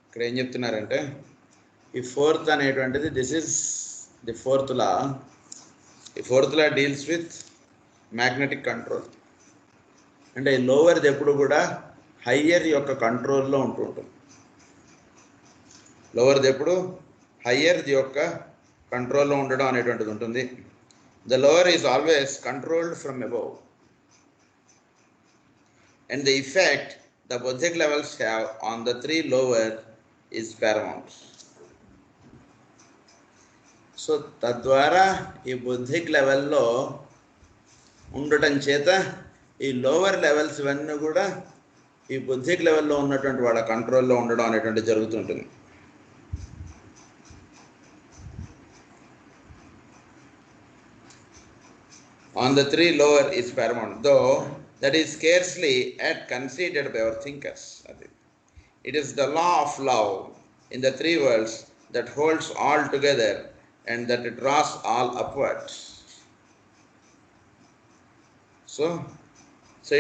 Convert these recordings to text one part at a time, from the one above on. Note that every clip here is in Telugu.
ఇక్కడ ఏం చెప్తున్నారంటే ఈ ఫోర్త్ అనేటువంటిది this is the fourth law. ఈ fourth law deals with magnetic control. అంటే లోవర్ది ఎప్పుడు కూడా హయ్యర్ యొక్క కంట్రోల్లో ఉంటుంటుంది. లోవర్ది ఎప్పుడు హయ్యర్ది యొక్క కంట్రోల్లో ఉండడం అనేటువంటిది ఉంటుంది. The lower is always controlled from above and the effect the Buddhic levels have on the three lower is paramount. So తద్వారా ఈ బుద్ధిక్ లెవెల్లో ఉండటం చేత ఈ లోవర్ లెవెల్స్ ఇవన్నీ కూడా ఈ బుద్ధిక్ లెవెల్లో ఉన్నటువంటి వాళ్ళ కంట్రోల్లో ఉండడం అనేటువంటి జరుగుతుంటుంది. On the three lower is paramount, though that is scarcely yet conceded by our thinkers. It is the law of love in the three worlds that holds all together and that draws all upwards. So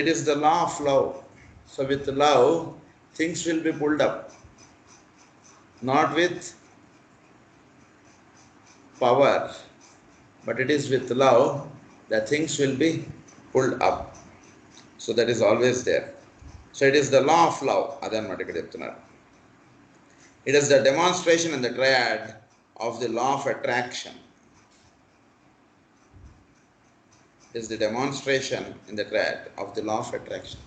it is the law of love. So with love, things will be pulled up. Not with power, but it is with love that things will be pulled up. So that is always there. So it is the law of love. Adanamata ikkada cheptunnaru. It is the demonstration in the triad of the law of attraction. It is the demonstration in the triad of the law of attraction.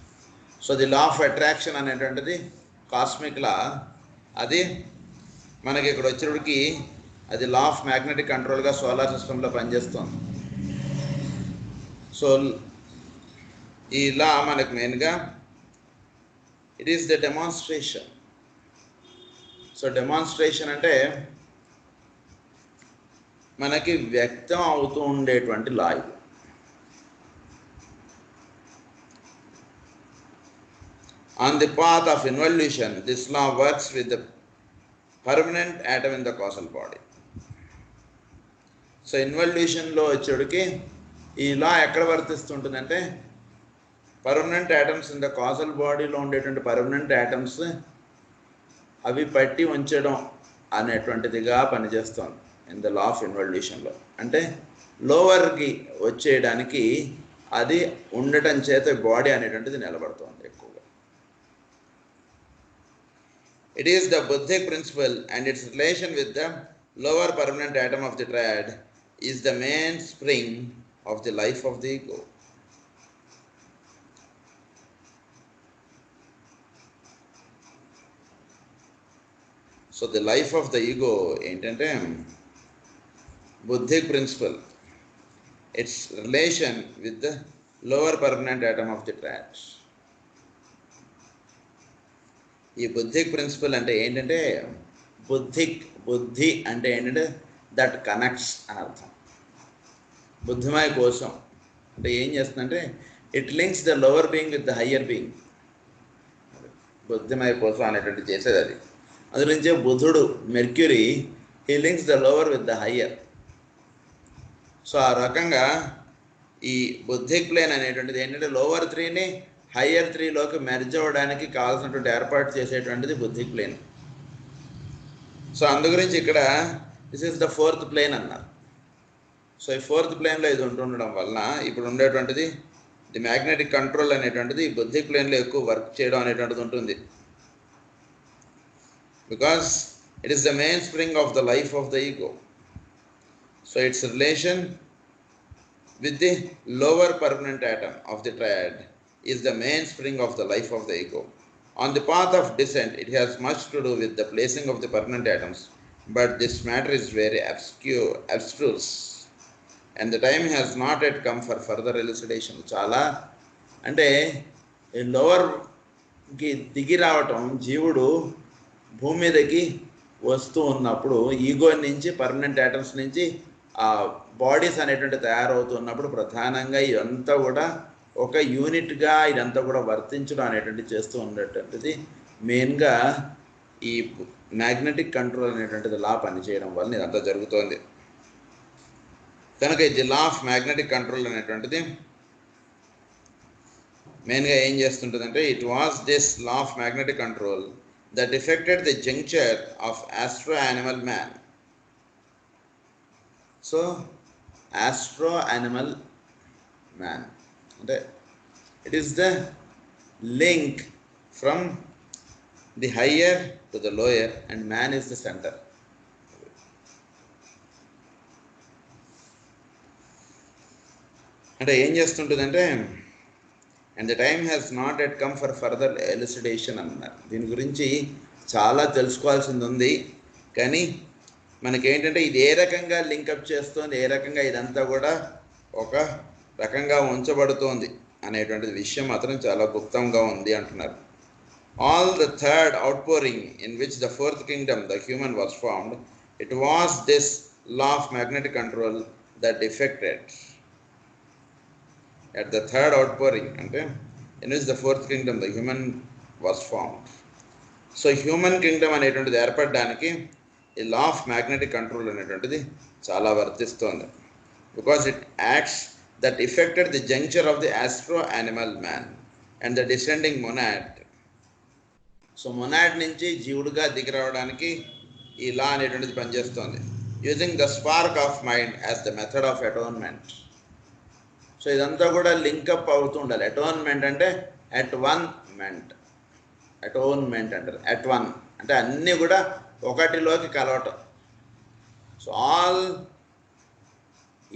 So the law of attraction అనేటువంటిది కాస్మిక్ లా. అది మనకి ఇక్కడ వచ్చేటికి అది లా ఆఫ్ మ్యాగ్నెటిక్ కంట్రోల్గా సోలార్ సిస్టంలో పనిచేస్తుంది. సో ఈ లా మనకు మెయిన్గా it is the demonstration. So demonstration అంటే మనకి వ్యక్తం అవుతూ ఉండేటువంటి లా ఇది. On the path of involution, this law works with the permanent atom in the causal body. So ఇన్వల్యూషన్లో వచ్చేటికి ఈ లా ఎక్కడ వర్తిస్తుంటుందంటే permanent atoms in the causal బాడీలో ఉండేటువంటి పర్మనెంట్ యాటమ్స్ అవి పట్టి ఉంచడం అనేటువంటిదిగా పనిచేస్తుంది ఇన్ ద లా ఆఫ్ ఇన్వల్యూషన్లో. అంటే లోవర్కి వచ్చేయడానికి అది ఉండటం చేత బాడీ అనేటువంటిది నిలబడుతుంది ఎక్కువగా. It is the Buddhic principle and its relation with the lower permanent atom of the triad is the mainspring of the life of the ego. So the life of the ego ఏంటంటే Buddhic principle, its relation with the lower permanent atom of the triad. ఈ బుద్ధిక్ ప్రిన్సిపల్ అంటే ఏంటంటే బుద్ధి అంటే ఏంటంటే దట్ కనెక్ట్స్ అని అర్థం. బుద్ధిమయ కోసం అంటే ఏం చేస్తుందంటే it links the lower being with the higher being. బుద్ధిమయ కోసం అనేటువంటి చేసేది అది. అందులోంచే బుధుడు Mercury he links the lower with the higher. So ఆ రకంగా ఈ బుద్ధిక్ ప్లేన్ అనేటువంటిది ఏంటంటే లోవర్ త్రీని హయ్యర్ త్రీలోకి మెర్జ్ అవ్వడానికి కావాల్సినటువంటి ఏర్పాటు చేసేటువంటిది బుద్ధిక్ ప్లేన్. సో అందు గురించి ఇక్కడ this is the fourth plane అన్నారు. సో ఈ ఫోర్త్ ప్లేన్లో ఇది ఉంటుండడం వలన ఇప్పుడు ఉండేటువంటిది ది మ్యాగ్నెటిక్ కంట్రోల్ అనేటువంటిది ఈ బుద్ధిక్ ప్లేన్లో ఎక్కువ వర్క్ చేయడం అనేటువంటిది ఉంటుంది. Because it is the main spring of the life of the ego. So it's relation with the lower permanent atom of the triad is the mainspring of the life of the ego. On the path of descent, it has much to do with the placing of the permanent atoms, but this matter is very abstruse, and the time has not yet come for further elucidation. చాలా అంటే లోవర్కి దిగి రావటం, జీవుడు భూమి మీదకి వస్తూ ఉన్నప్పుడు ఈగో నుంచి పర్మనెంట్ యాటమ్స్ నుంచి ఆ బాడీస్ అనేటువంటి తయారవుతున్నప్పుడు ప్రధానంగా ఇదంతా కూడా ఒక యూనిట్గా ఇదంతా కూడా వర్తించడం అనేటువంటి చేస్తూ ఉండేటువంటిది మెయిన్గా ఈ మ్యాగ్నెటిక్ కంట్రోల్ అనేటువంటిది లా పనిచేయడం వల్ల ఇదంతా జరుగుతోంది. కనుక ఇది లా ఆఫ్ మ్యాగ్నెటిక్ కంట్రోల్ అనేటువంటిది మెయిన్గా ఏం చేస్తుంటుందంటే it was this law of magnetic control that affected the juncture of astro-animal man. So, astro-animal man. It is the link from the higher to the lower, and man is the center. అంటే ఏం చేస్తుంటుందంటే, and the time has not yet come for further elucidation అన్నారు. దీని గురించి చాలా తెలుసుకోవాల్సింది ఉంది. కానీ మనకేంటంటే ఇది ఏ రకంగా లింకప్ చేస్తుంది, ఏ రకంగా ఇదంతా కూడా ఒక రకంగా ఉంచబడుతోంది అనేటువంటిది విషయం మాత్రం చాలా గుప్తంగా ఉంది అంటున్నారు. All the third outpouring in which the fourth Kingdom the human was formed, it was this law of magnetic control that defected at the third outpouring, అంటే in which the fourth kingdom the human was formed. So human kingdom అనేటువంటిది ఏర్పడడానికి ఈ లా ఆఫ్ మ్యాగ్నెటిక్ కంట్రోల్ అనేటువంటిది చాలా వర్తిస్తోంది. Because it acts that affected the juncture of the astro animal man and the descending monad. So monad నుంచి జీవుడుగా దిగి రావడానికి ఈ లా అనేటువంటిది పనిచేస్తోంది. Using the spark of mind as the method of atonement. So ఇదంతా కూడా లింకప్ అవుతూ ఉండాలి. అటోన్మెంట్ అంటే అట్ వన్ మెంట్, అటోన్మెంట్ అంటారు. అట్ వన్ అంటే అన్నీ కూడా ఒకటిలోకి కలవటం. సో ఆల్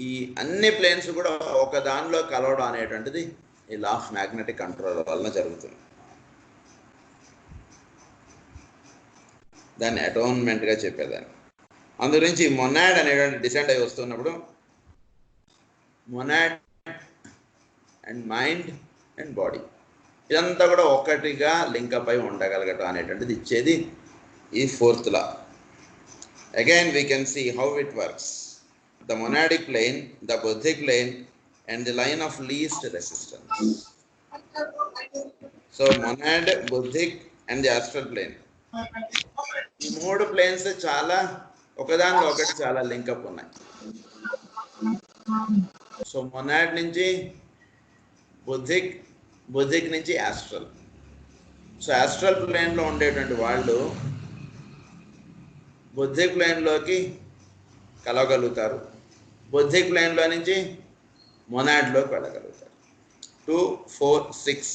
ఈ అన్ని ప్లేన్స్ కూడా ఒక దానిలో కలవడం అనేటువంటిది ఈ లా ఆఫ్ మ్యాగ్నెటిక్ కంట్రోల్ వలన జరుగుతుంది. దాన్ని అటోన్మెంట్గా చెప్పేదాన్ని. అందు గురించి మొనాడ్ అనేటువంటి డిసెండ్ అయి వస్తున్నప్పుడు monad and mind and body ఇదంతా కూడా ఒకటిగా లింకప్ అయి ఉండగలగటం అనేటువంటిది ఇచ్చేది ఈ fourth law. Again we can see how it works. The monadic plane, the buddhic plane and the line of least resistance. So monad, buddhic and the astral plane, ఈ మూడు ప్లేన్స్ చాలా ఒకదానిలో ఒకటి చాలా లింకప్ ఉన్నాయి. సో మొనాడ్ నుంచి బుద్ధిక్, బుద్ధిక్ నుంచి ఆస్ట్రల్. సో ఆస్ట్రల్ ప్లేన్లో ఉండేటువంటి వాళ్ళు బుద్ధిక్ ప్లేన్లోకి కలవగలుగుతారు, బుద్ధిక్ ప్లేన్లో నుంచి మొనాడ్లోకి వెళ్ళగలుగుతారు. 2, 4, 6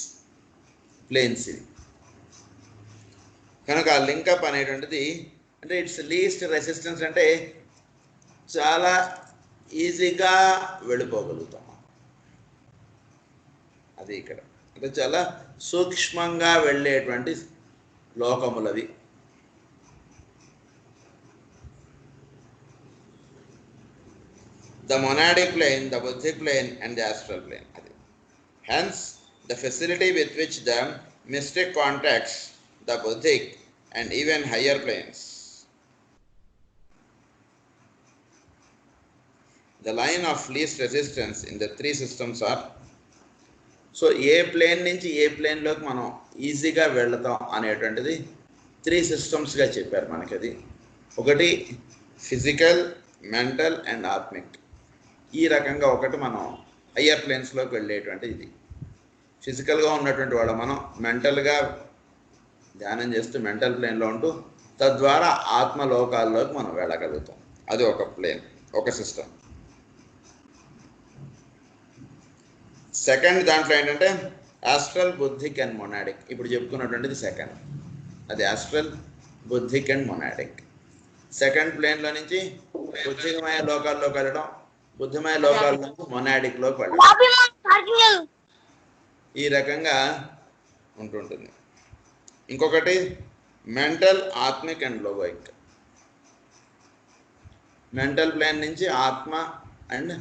ప్లేన్స్ ఇది. కనుక ఆ లింకప్ అనేటువంటిది అంటే ఇట్స్ లీస్ట్ రెసిస్టెన్స్, అంటే చాలా ఈజీగా వెళ్ళిపోగలుగుతాం. అది ఇక్కడ అంటే చాలా సూక్ష్మంగా వెళ్ళేటువంటి లోకములవి. The monadic plane, the buddhic plane and the astral plane. Hence, the facility with which the mystic contacts the buddhic and even higher planes. The line of least resistance in the three systems are, so ఏ ప్లేన్ నుంచి ఏ ప్లేన్లోకి మనం ఈజీగా వెళతాం అనేటువంటిది 3 సిస్టమ్స్గా చెప్పారు మనకి. అది ఒకటి ఫిజికల్, మెంటల్ అండ్ ఆత్మిక్. ఈ రకంగా ఒకటి మనం హయ్యర్ ప్లేన్స్లోకి వెళ్ళేటువంటి ఇది. ఫిజికల్గా ఉన్నటువంటి వాడు మనం మెంటల్గా ధ్యానం చేస్తూ మెంటల్ ప్లేన్లో ఉంటూ తద్వారా ఆత్మలోకాల్లోకి మనం వెళ్ళగలుగుతాం. అది ఒక ప్లేన్, ఒక సిస్టమ్. సెకండ్ దాంట్లో ఏంటంటే ఆస్ట్రల్, బుద్ధిక్ అండ్ మొనాడిక్. ఇప్పుడు చెప్పుకున్నటువంటిది సెకండ్, అది astral, buddhic and monadic. Second ప్లేన్లో నుంచి బుద్ధిమయ లోకాల్లోకి వెళ్ళడం, బుద్ధిమయ లోకాల నుంచి మొనాడిక్లోకి వెళ్ళడం, ఈ రకంగా ఉంటుంటుంది. ఇంకొకటి మెంటల్, ఆత్మిక్ అండ్ లోగోయిక్. మెంటల్ ప్లేన్ నుంచి ఆత్మ అండ్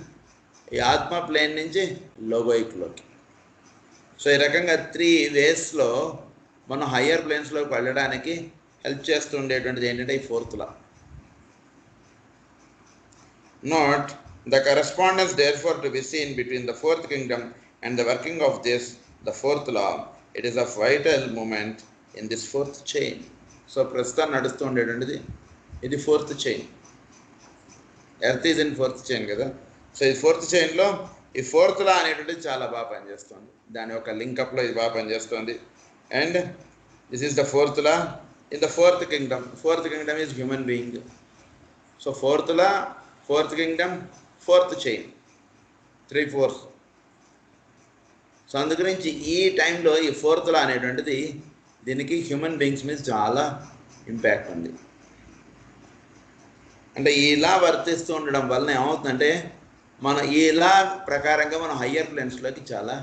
ఈ ఆత్మ ప్లేన్ నుంచి లోగోయిక్లోకి. సో ఈ రకంగా 3 వేస్లో మనం హయ్యర్ ప్లేన్స్లోకి వెళ్ళడానికి హెల్ప్ చేస్తూ ఉండేటువంటిది ఏంటంటే ఈ fourth law. Note the correspondence therefore to be seen between the fourth kingdom and the working of this, the fourth law. It is of vital moment in this fourth chain. So ప్రస్తుతం నడుస్తూ ఉండేటువంటిది ఇది fourth chain. Earth is in fourth chain కదా. సో ఈ ఫోర్త్ చైన్లో ఈ ఫోర్త్ లా అనేటువంటిది చాలా బాగా పనిచేస్తుంది. దాని యొక్క లింకప్లో ఇది బాగా పనిచేస్తుంది. And this is the fourth law in the fourth kingdom is human being. So fourth kingdom, fourth chain, 3/4. So అందుగురించి ఈ టైంలో ఈ ఫోర్త్ లా అనేటువంటిది దీనికి హ్యూమన్ బీయింగ్స్ మీద చాలా ఇంపాక్ట్ ఉంది. అంటే ఈ లా వర్తిస్తూ ఉండడం వలన ఏమవుతుందంటే మనం ఈ లా ప్రకారంగా మనం హయ్యర్ ప్లేన్స్లోకి చాలా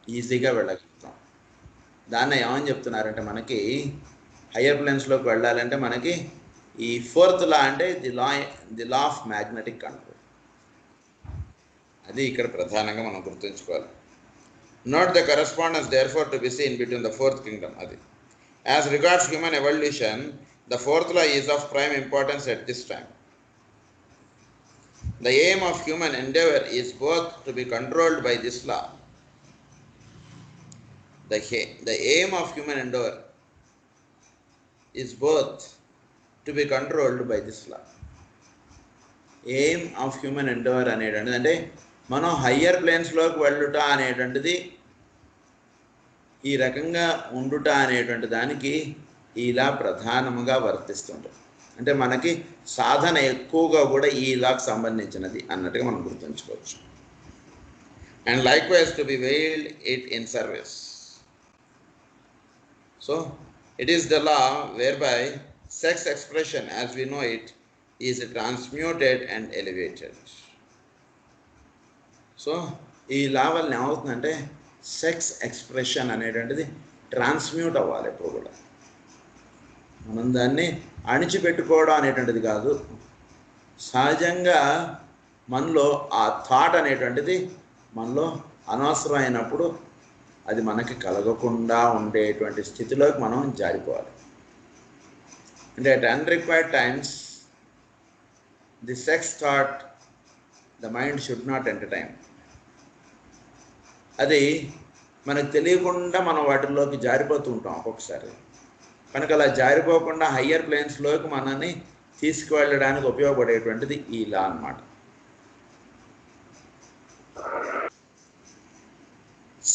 ఈజీగా వెళ్ళగలుగుతాం. దాన్ని ఏమని చెప్తున్నారంటే మనకి హయ్యర్ ప్లేన్స్లోకి వెళ్ళాలంటే మనకి ఈ ఫోర్త్ లా అంటే the law of magnetic control. అది ఇక్కడ ప్రధానంగా మనం గుర్తుంచుకోవాలి. Not the correspondence therefore to be seen between the fourth kingdom. Adi. As regards human evolution, the fourth law is of prime importance at this time. The aim of human endeavor is both to be controlled by this law. The aim of human endeavor is both to be controlled by this law. Aim of human endeavor అనేటంటే మనం హయ్యర్ ప్లేన్స్లోకి వెళ్ళుట అనేటువంటిది ఈ రకంగా ఉండుట అనేటువంటి దానికి ఇలా ప్రధానముగా వర్తిస్తుంటుంది. అంటే మనకి సాధన ఎక్కువగా కూడా ఈ లాకు సంబంధించినది అన్నట్టుగా మనం గుర్తుంచుకోవచ్చు. And likewise to be veiled it in service. So it is the law whereby sex expression as we know it is transmuted and elevated. So ఈ లా వల్ల ఏమవుతుందంటే సెక్స్ ఎక్స్ప్రెషన్ అనేటువంటిది ట్రాన్స్మ్యూట్ అవ్వాలి. ఎప్పుడు కూడా మనం దాన్ని అణిచిపెట్టుకోవడం అనేటువంటిది కాదు, సహజంగా మనలో ఆ థాట్ అనేటువంటిది మనలో అనవసరమైనప్పుడు అది మనకి కలగకుండా ఉండేటువంటి స్థితిలోకి మనం జారిపోవాలి. అంటే at unrequired times the sex thought the mind should not entertain. అది మనకు తెలియకుండా మనం వాటిల్లోకి జారిపోతూ ఉంటాం ఒక్కొక్కసారి. కనుక అలా జారిపోకుండా హయ్యర్ ప్లేన్స్లోకి మనల్ని తీసుకువెళ్ళడానికి ఉపయోగపడేటువంటిది ఈ లా అన్నమాట.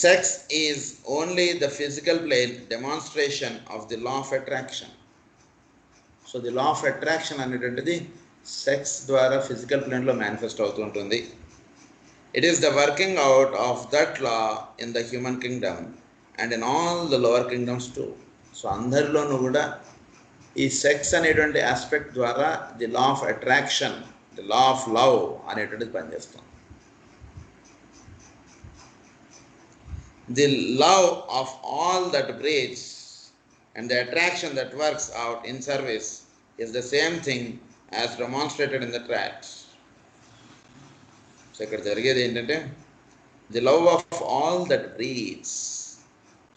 Sex is only the physical plane demonstration of the law of attraction. So the law of attraction అనేటువంటిది సెక్స్ ద్వారా ఫిజికల్ ప్లేన్లో మేనిఫెస్ట్ అవుతూ ఉంటుంది. It is the working out of that law in the human kingdom and in all the lower kingdoms too. So అందరిలోనూ కూడా ఈ సెక్స్ అనేటువంటి ఆస్పెక్ట్ ద్వారా the law of attraction, the law of love అనేటువంటిది పనిచేస్తుంది. The love of all that breeds and the attraction that works out in service is the same thing as demonstrated in the tracts. So ఇక్కడ జరిగేది ఏంటంటే the love of all that breeds.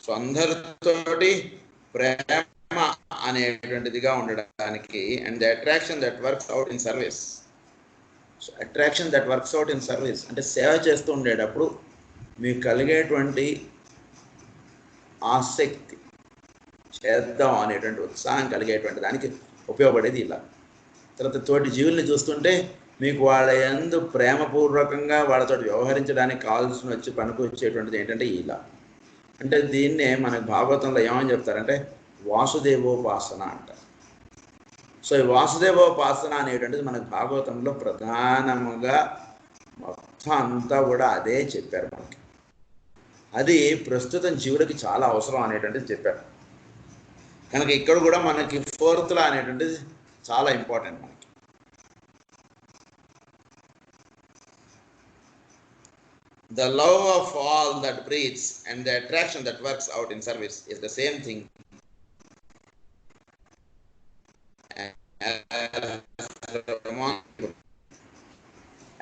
So అందరితోటి ప్రేమ అనేటువంటిదిగా ఉండడానికి and the attraction that works out in service. So attraction that works out in service అంటే సేవ చేస్తూ ఉండేటప్పుడు మీకు కలిగేటువంటి ఆసక్తి, చేద్దాం అనేటువంటి ఉత్సాహం కలిగేటువంటి దానికి ఉపయోగపడేది ఇలా. తర్వాత తోటి జీవుల్ని చూస్తుంటే మీకు వాళ్ళ యందు ప్రేమపూర్వకంగా వాళ్ళతో వ్యవహరించడానికి కావాల్సిన పనికి వచ్చేటువంటిది ఏంటంటే ఇలా. అంటే దీన్నే మనకు భాగవతంలో ఏమని చెప్తారంటే వాసుదేవోపాసన అంటారు. సో ఈ వాసుదేవోపాసన అనేటువంటిది మనకు భాగవతంలో ప్రధానముగా మొత్తం అంతా కూడా అదే చెప్పారు మనకి. అది ప్రస్తుతం జీవులకి చాలా అవసరం అనేటువంటిది చెప్పారు. కనుక ఇక్కడ కూడా మనకి ఫోర్త్ లా అనేటువంటిది చాలా ఇంపార్టెంట్ మనకి. The love of all that breeds and the attraction that works out in service is the same thing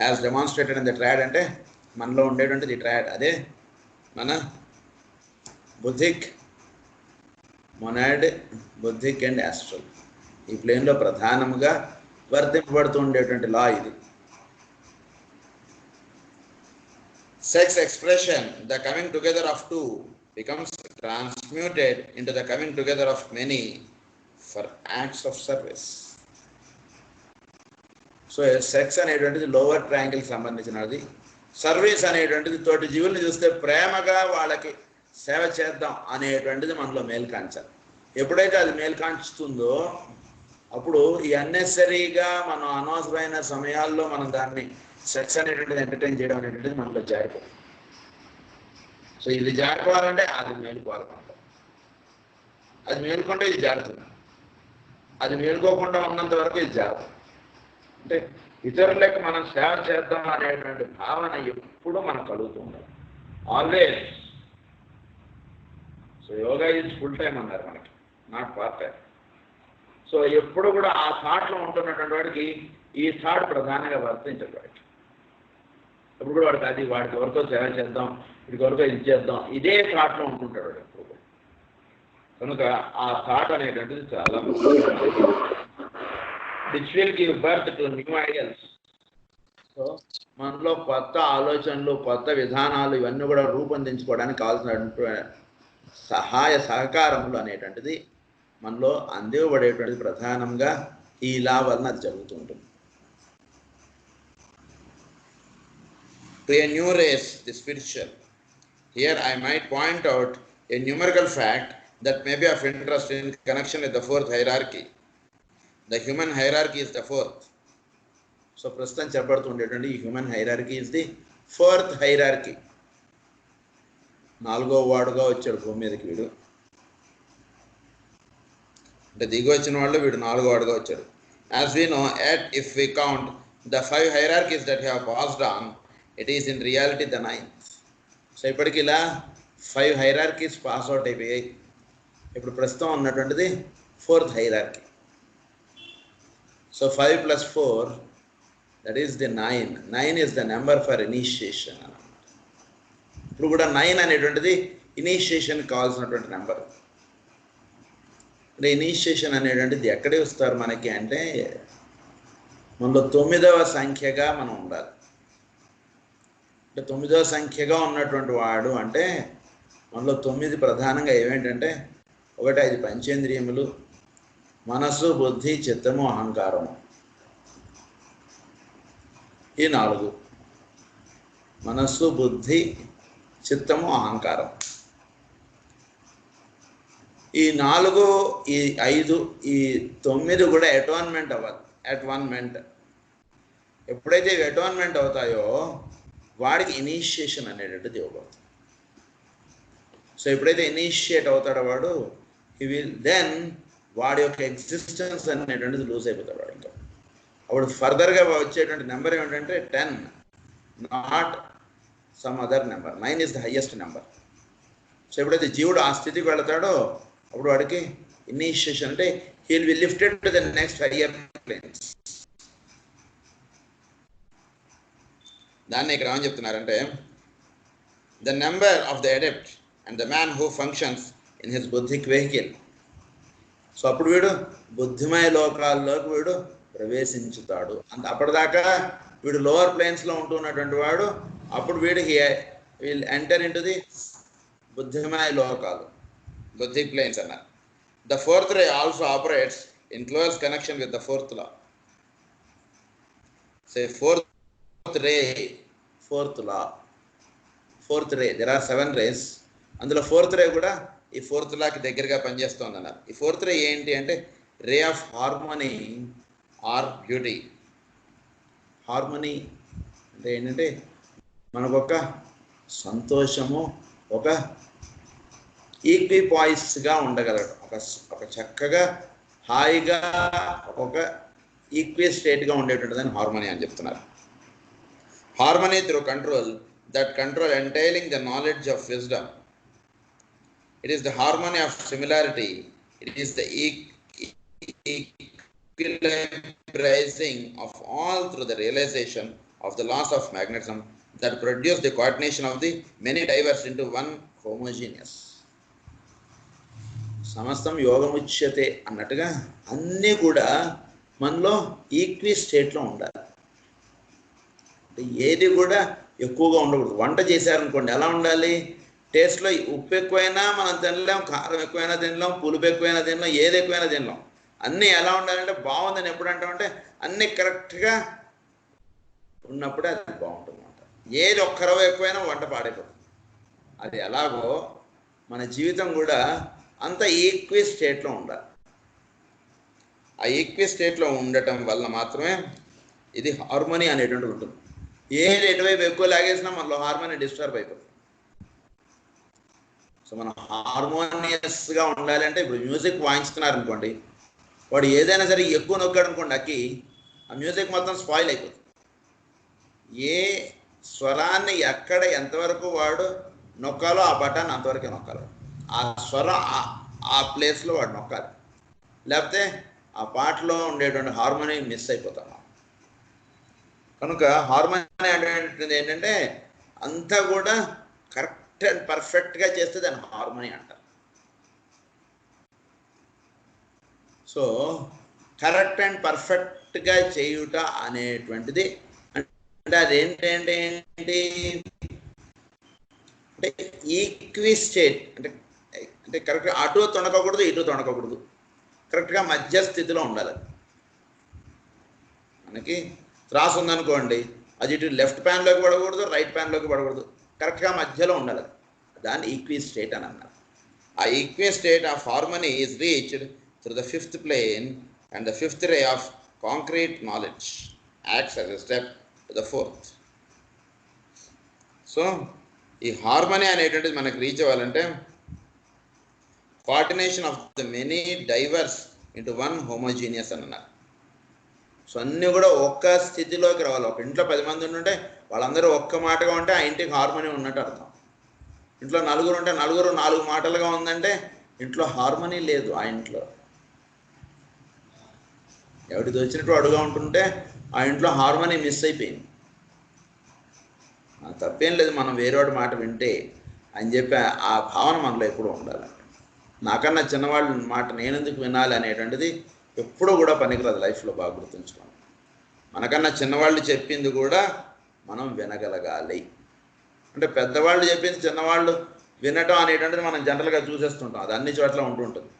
as demonstrated in the triad. అంటే మనలో ఉండేటువంటిది ట్రయాడ్, అదే మన buddhic, monad, buddhic and astral ఈ ప్లేన్లో ప్రధానముగా వర్తింపబడుతూ ఉండేటువంటి లా ఇది. Sex expression, the coming together of two, becomes transmuted into the coming together of many for acts of service. So sex అనేటువంటిది లోవర్ ట్రయాంగిల్ సంబంధించినది. సర్వీస్ అనేటువంటిది తోటి జీవుల్ని చూస్తే ప్రేమగా వాళ్ళకి సేవ చేద్దాం అనేటువంటిది మనలో మేల్కాంచాలి. ఎప్పుడైతే అది మేల్కాంచుతుందో అప్పుడు ఈ అన్నెసరీగా మనం అనవసరమైన సమయాల్లో మనం దాన్ని సెక్స్ అనేటువంటిది ఎంటర్టైన్ చేయడం అనేటువంటిది మనలో జారిపోతుంది. సో ఇది జారిపోవాలంటే అది మేలుకోవాలి. అది మేలుకుంటే ఇది జారుతుంది, అది మేలుకోకుండా ఉన్నంత వరకు ఇది జారదు. అంటే ఇతరులకు మనం సేవ చేద్దాం అనేటువంటి భావన ఎప్పుడూ మనకు కలుగుతూ ఉండాలి, always. So yoga is full time అన్నారు మనకి, నాట్ పార్ట్ టైం. సో ఎప్పుడు కూడా ఆ థాట్లో ఉంటున్నటువంటి వాడికి ఈ థాట్ ప్రధానంగా వర్తించదు. వాడికి ఎప్పుడు కూడా వాడికి అది వాడికి ఎవరికో సేవ చేద్దాం, వీడికి ఎవరికో ఇది చేద్దాం, ఇదే థాట్లో ఉంటుంటాడు వాడు ఎప్పుడు కూడా. కనుక ఆ థాట్ అనేటువంటిది చాలా which will give birth to new ideals. So మనలో కొత్త ఆలోచనలు, కొత్త విధానాలు ఇవన్నీ కూడా రూపొందించుకోవడానికి కావాల్సిన సహాయ సహకారములు అనేటువంటిది మనలో అందివ్వబడేటువంటిది ప్రధానంగా ఈ లా వలన అది జరుగుతూ ఉంటుంది. To a new race, the spiritual. Here I might point out a numerical fact that may be of interest in connection with the fourth hierarchy. The human hierarchy is the fourth. So ప్రస్తుతం చెప్పబడుతుండేటువంటి ఈ human hierarchy is the fourth hierarchy. 4వ వాడుగా వచ్చాడు భూమి మీదకి వీడు, అంటే దిగి వచ్చిన వాళ్ళు వీడు 4వ వాడుగా వచ్చాడు. As we know, yet if we count the 5 hierarchies that have passed on, it is in reality the 9th. So ఇప్పటికి ఇలా 5 hierarchies పాస్ అవుట్ అయిపోయాయి. ఇప్పుడు ప్రస్తుతం ఉన్నటువంటిది 4th hierarchy. So 5 + 4 that is the 9. 9 is the number for initiation. ఇప్పుడు కూడా 9 అనేటువంటిది ఇనిషియేషన్ కావాల్సినటువంటి నెంబర్. అంటే ఇనిషియేషన్ అనేటువంటిది ఎక్కడే వస్తారు మనకి అంటే మనలో 9వ సంఖ్యగా మనం ఉండాలి. అంటే 9వ సంఖ్యగా ఉన్నటువంటి వాడు అంటే మనలో 9 ప్రధానంగా ఏమేంటంటే 1 5 పంచేంద్రియములు, మనస్సు, బుద్ధి, చిత్తము, అహంకారము. ఈ 4 మనస్సు, బుద్ధి, చిత్తము, అహంకారం. ఈ 4, ఈ 5, ఈ 9 కూడా అటోన్మెంట్ అవ్వాలి. అటోన్మెంట్ ఎప్పుడైతే ఇవి అటోన్మెంట్ అవుతాయో వాడికి ఇనిషియేషన్ అనేటువంటిది ఇవ్వబడుతుంది. సో ఎప్పుడైతే ఇనిషియేట్ అవుతాడో వాడు హీ విల్ దెన్ వాడి యొక్క ఎగ్జిస్టెన్స్ అనేటువంటిది లూజ్ అయిపోతాడు వాడు. ఇంకా అప్పుడు ఫర్దర్గా వచ్చేటువంటి నెంబర్ ఏమిటంటే 10, not some other number. 9 is the highest number. So ఎప్పుడైతే జీవుడు ఆ స్థితికి వెళతాడో అప్పుడు వాడికి ఇనిషియేషన్ అంటే he will be lifted to the next higher planes. దాన్ని ఇక్కడ ఏమని చెప్తున్నారంటే the number of the adept and the man who functions in his buddhic vehicle. So అప్పుడు వీడు బుద్ధిమయ లోకాల్లోకి వీడు ప్రవేశించుతాడు. అప్పటిదాకా వీడు లోవర్ ప్లేన్స్లో ఉంటున్నటువంటి వాడు అప్పుడు వీడు will enter into the బుద్ధిమయ లోకాలు, బుద్ధిక్ ప్లేన్స్ అన్నారు. The 4th ray also operates in close connection with the 4th law. Say 4th ray, 4th law, 4th ray. There are 7 rays. అందులో 4th ray కూడా ఈ 4th లాకి దగ్గరగా పనిచేస్తుంది అన్నారు. ఈ 4th ray ఏంటి అంటే ray of harmony or beauty. Harmony అంటే ఏంటంటే మనకొక సంతోషము, ఒక ఈక్విపాయిస్గా ఉండగలడు, ఒక చక్కగా హాయిగా ఒక ఈక్వి స్టేట్గా ఉండేటువంటిదని హార్మనీ అని చెప్తున్నారు. Harmony through control, that control entailing the knowledge of wisdom. It is the harmony of similarity. It is the equilibrizing of all through the realization of the laws of magnetism that produce the coordination of the many diverse into one homogeneous. సమస్తం యోగముచ్యతే అన్నట్టుగా అన్నీ కూడా మనలో ఈక్వి స్టేట్లో ఉండాలి. అంటే ఏది కూడా ఎక్కువగా ఉండకూడదు. వంట చేశారనుకోండి ఎలా ఉండాలి, టేస్ట్లో ఉప్పు ఎక్కువైనా మనం తినలేం, కారం ఎక్కువైనా తినలేం, పులుపు ఎక్కువైనా తినలేం, ఏది ఎక్కువైనా తినలేం. అన్నీ ఎలా ఉండాలంటే బాగుందని ఎప్పుడు అంటామంటే అన్నీ కరెక్ట్గా ఉన్నప్పుడే అది బాగుంటుంది అన్నమాట. ఏది ఒక్కరవ ఎక్కువైనా వంట పాడైపోతుంది. అది ఎలాగో మన జీవితం కూడా అంత ఈక్వి స్టేట్లో ఉండాలి. ఆ ఈక్వి స్టేట్లో ఉండటం వల్ల మాత్రమే ఇది హార్మోనీ అనేటువంటి ఉంటుంది. ఏది ఎటువైపు ఎక్కువ లాగేసినా మనలో హార్మోనీ డిస్టర్బ్ అయిపోతుంది. సో మనం హార్మోనియస్గా ఉండాలి అంటే ఇప్పుడు మ్యూజిక్ వాయించుతున్నారు అనుకోండి, వాడు ఏదైనా సరే ఎక్కువ నొక్కాడు అనుకోండి అక్కి, ఆ మ్యూజిక్ మొత్తం స్పాయిల్ అయిపోతుంది. ఏ స్వరాన్ని ఎక్కడ ఎంతవరకు వాడు నొక్కాలో ఆ బటన్ అంతవరకే నొక్కాలి. ఆ స్వరం ఆ ప్లేస్లో వాడు నొక్కాలి, లేకపోతే ఆ పాటలో ఉండేటువంటి హార్మోనీ మిస్ అయిపోతాం. కనుక హార్మోనీ అనేటువంటిది ఏంటంటే అంతా కూడా కరెక్ట్ అండ్ పర్ఫెక్ట్గా చేస్తే దాన్ని హార్మోనీ అంటారు. సో కరెక్ట్ అండ్ పర్ఫెక్ట్గా చేయుట అనేటువంటిది అంటే అదేంటంటే ఏంటి అంటే ఈక్వి స్టేట్ అంటే అంటే కరెక్ట్గా అటు తొణకకూడదు, ఇటు తొణకకూడదు, కరెక్ట్గా మధ్య స్థితిలో ఉండాలి. మనకి త్రాసు ఉందనుకోండి, అది ఇటు లెఫ్ట్ ప్యాన్లోకి పడకూడదు, రైట్ ప్యాన్లోకి పడకూడదు, కరెక్ట్గా మధ్యలో ఉండాలి. దాన్ని ఈక్వి స్టేట్ అని అన్నారు. ఆ equi state of harmony is reached through the fifth plane and the fifth ray of concrete knowledge acts as a step to the fourth. So ఈ హార్మనీ అనేటువంటిది మనకు రీచ్ అవ్వాలంటే coordination of the many diverse into one homogeneous అని అన్నారు. సో అన్నీ కూడా ఒక్క స్థితిలోకి రావాలి. ఒక ఇంట్లో 10 మంది ఉంటే వాళ్ళందరూ ఒక్క మాటగా ఉంటే ఆ ఇంటికి హార్మనీ ఉన్నట్టు అర్థం. ఇంట్లో నలుగురు ఉంటే నలుగురు 4 మాటలుగా ఉందంటే ఇంట్లో హార్మనీ లేదు. ఆ ఇంట్లో ఎవరికి వచ్చినట్టు అడుగా ఉంటుంటే ఆ ఇంట్లో హార్మనీ మిస్ అయిపోయింది. తప్పేం లేదు మనం వేరేవాడి మాట వింటే అని చెప్పి ఆ భావన మనలో ఎప్పుడూ ఉండాలి. నాకన్నా చిన్నవాళ్ళ మాట నేనెందుకు వినాలి అనేటువంటిది ఎప్పుడూ కూడా పనికిరాదు. లైఫ్లో బాగా గుర్తుంచుకోండి. మనకన్నా చిన్నవాళ్ళు చెప్పింది కూడా మనం వినగలగాలి. అంటే పెద్దవాళ్ళు చెప్పింది చిన్నవాళ్ళు వినటం అనేటువంటిది మనం జనరల్గా చూసేస్తుంటాం. అది అన్ని చోట్ల ఉంటుంటుంది.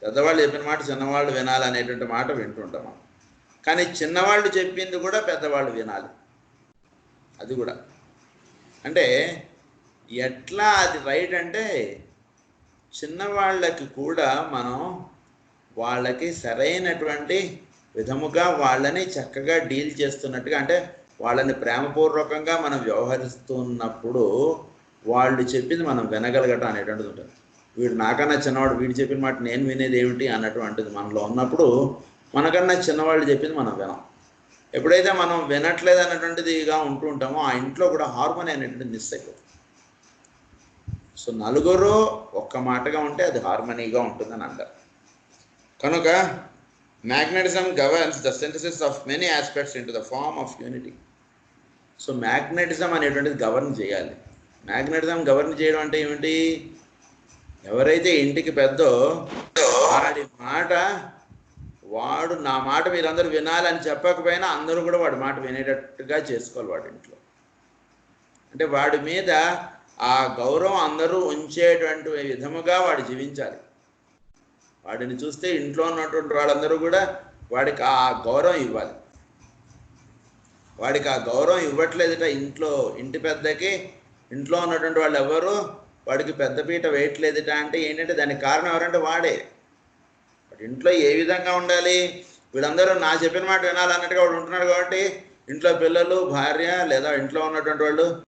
పెద్దవాళ్ళు చెప్పిన మాట చిన్నవాళ్ళు వినాలి అనేటువంటి మాట వింటుంటాం మనం. కానీ చిన్నవాళ్ళు చెప్పింది కూడా పెద్దవాళ్ళు వినాలి. అది కూడా అంటే ఎట్లా అది రైట్ అంటే చిన్నవాళ్ళకి కూడా మనం వాళ్ళకి సరైనటువంటి విధముగా వాళ్ళని చక్కగా డీల్ చేస్తున్నట్టుగా అంటే వాళ్ళని ప్రేమపూర్వకంగా మనం వ్యవహరిస్తున్నప్పుడు వాళ్ళు చెప్పింది మనం వినగలగటం అనేటువంటిది ఉంటుంది. వీడు నాకన్నా చిన్నవాడు, వీడు చెప్పిన మాట నేను వినేది ఏమిటి అన్నటువంటిది మనలో ఉన్నప్పుడు మనకన్నా చిన్నవాళ్ళు చెప్పింది మనం వినం. ఎప్పుడైతే మనం వినట్లేదు అన్నటువంటిదిగా ఉంటూ ఉంటామో ఆ ఇంట్లో కూడా హార్మోనీ అనేటువంటిది మిస్ అయిపోతుంది. సో నలుగురు ఒక్క మాటగా ఉంటే అది హార్మనీగా ఉంటుందని అంటారు. కనుక magnetism governs the synthesis of many aspects into the form of unity. So magnetism అనేటువంటిది గవర్న్ చేయాలి. మ్యాగ్నెటిజం గవర్న్ చేయడం అంటే ఏమిటి? ఎవరైతే ఇంటికి పెద్దో వాడి మాట వాడు నా మాట మీరందరూ వినాలని చెప్పకపోయినా అందరూ కూడా వాడి మాట వినేటట్టుగా చేసుకోవాలి వాడి ఇంట్లో. అంటే వాడి మీద ఆ గౌరవం అందరూ ఉంచేటువంటి విధముగా వాడు జీవించాలి. వాడిని చూస్తే ఇంట్లో ఉన్నటువంటి వాళ్ళందరూ కూడా వాడికి ఆ గౌరవం ఇవ్వాలి. వాడికి ఆ గౌరవం ఇవ్వట్లేదుట ఇంటి పెద్దకి ఇంట్లో ఉన్నటువంటి వాళ్ళు ఎవరు వాడికి పెద్దపీట వేయట్లేదుట అంటే ఏంటంటే దానికి కారణం ఎవరంటే వాడే. ఇంట్లో ఏ విధంగా ఉండాలి? వీళ్ళందరూ నా చెప్పిన మాట వినాలన్నట్టుగా వాడు ఉంటున్నాడు కాబట్టి ఇంట్లో పిల్లలు, భార్య లేదా ఇంట్లో ఉన్నటువంటి వాళ్ళు